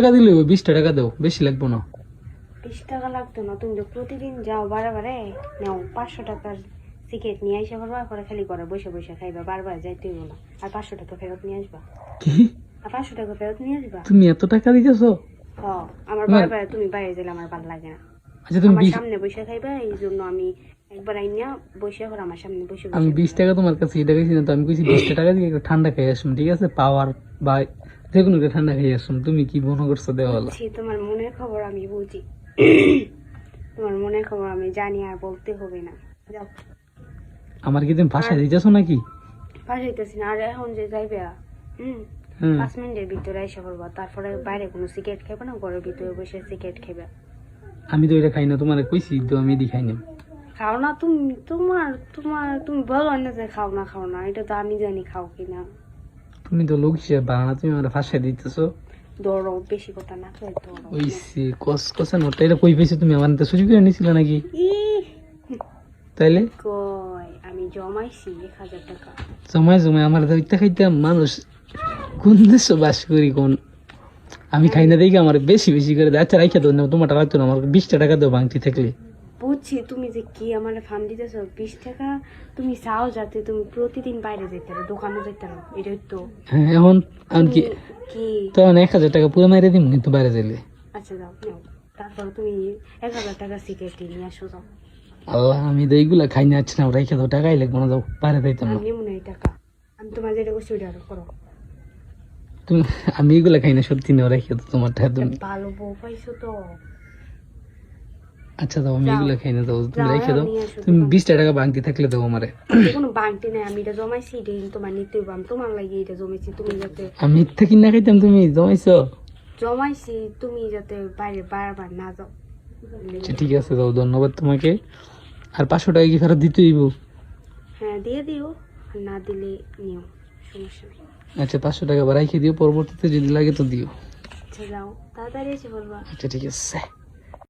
টাকা দিলে 20 টাকা দাও, বেশি লাগবে না। 20 টাকা লাগতো না, তুমি তো প্রতিদিন যাও বারে নাও 500 টাকার সিগারেট নিয়ে আইসা করবা, পরে খালি করে বসে বসে খাইবা, বারবার যাইতে হইব না। আর 500 টাকা ফেরত নিয়ে আসবা। কি আর 500 টাকা ফেরত নিয়ে আসবা। তুমি এত টাকা দিতেছো? হ্যাঁ, আমার বারবার তুমি বাইরে গেলে আমার ভালো লাগে না। আচ্ছা তুমি আমার সামনে বসে খাইবা, এই জন্য আমি একবার আইনা বসে করে আমার সামনে বসে আমি 20 টাকা তোমার কাছে এটা কইছি না তো, আমি কইছি 20 টাকা দিয়ে একটু ঠান্ডা খেয়ে আসুন, ঠিক আছে? পাওয়ার বা যে কোনো একটা ঠান্ডা খেয়ে আসুন। তুমি কি মনে করছো দেওয়া হলো? তোমার মনের খবর আমি বুঝি। তোমার মনের খবর আমি জানি, আর বলতে হবে না। যাও। আমার কি তুমি ভাষা দিতেছো নাকি? পাঠাইতেছি না, আর এখন যে যাইবে 5 মিনিটের ভিতরে এসে করবা, তারপরে বাইরে কোনো সিগারেট খাইবে না, ঘরের ভিতরে বসে সিগারেট খাইবে। আমি তো এটা খাই না, তোমার কইছি তো আমি এদি খাই না। খাও না তুমি, তুমি বলো না যে খাও না, এটা তো আমি জানি খাও কিনা। তুমি তো লোক হিসেবে বানানা, তুমি আমার ভাষা দিতেছো। দৌড়ো, বেশি কথা না কই দৌড়ো। ওইসে কস নোটটা এটা কই পাইছো তুমি? আমার তো সুযোগ করে নিছিল নাকি? তাইলে কই আমি জমাইছি 1000 টাকা। জমায় আমার দাইতে খাইতাম। মানুষ কোন দেশে বাস করি কোন, আমি খাই না দেখি আমার বেশি বেশি করে দেয়। আচ্ছা রাইখা দাও না, তোমারটা রাখতো না, আমার 20 টাকা দাও বাংটি থাকলে। বুঝছি তুমি যে কি আমার ফান্ড দিতেছ 20 টাকা। তুমি চাও যাতে তুমি প্রতিদিন বাইরে যেতে পারো, দোকানে যেতে পারো, এটাই তো। হ্যাঁ এখন কি কি তখন 1000 টাকা পুরো মাইরে দিম কিন্তু বাইরে যাইলে। আচ্ছা যাও নাও, তারপর তুমি 1000 টাকা সিগারেট নিয়ে আসো, যাও। আল্লাহ, আমি তো এইগুলা খাই না। আচ্ছা না, রাইখা দাও, টাকাই লাগবে না, যাও বাইরে যাইতাম না। আমি মনে হয় টাকা, আমি তোমার যেটা করছি ওইটা আরো করো। তুমি আমি এগুলা খাই না, সত্যি না, রাইখা দাও তোমার টাকা তুমি। ভালো বউ পাইছো তো। আচ্ছা দাও, আমি এগুলা খাই না, দাও তুমি যাও, রাইখা দাও। নিয়ে আসো তুমি দোকানে। 20 টাকা বাংটি থাকলে দাও আমারে। কোনো বাংটি নাই, আমি এটা জমাইছি, এটা তোমার নিতে হইব। আমি তোমার লাগে এটা জমাইছি, তুমি যাতে আমি ইত্যা কিনা খাইতাম, তুমি জমাইছো। জমাইছি, তুমি যাতে বাইরে বারবার না যাও। আচ্ছা ঠিক আছে, দাও, ধন্যবাদ তোমাকে। আর 500 টাকা কি ফেরত দিতে হইব? হ্যাঁ দিয়ে দিও, আর না দিলে নিও, সমস্যা নেই। আচ্ছা 500 টাকা বাড়াই খেয়ে দিও, পরবর্তীতে যদি লাগে তো দিও। আচ্ছা যাও, তাড়াতাড়ি এসে বলবা। আচ্ছা ঠিক আছে।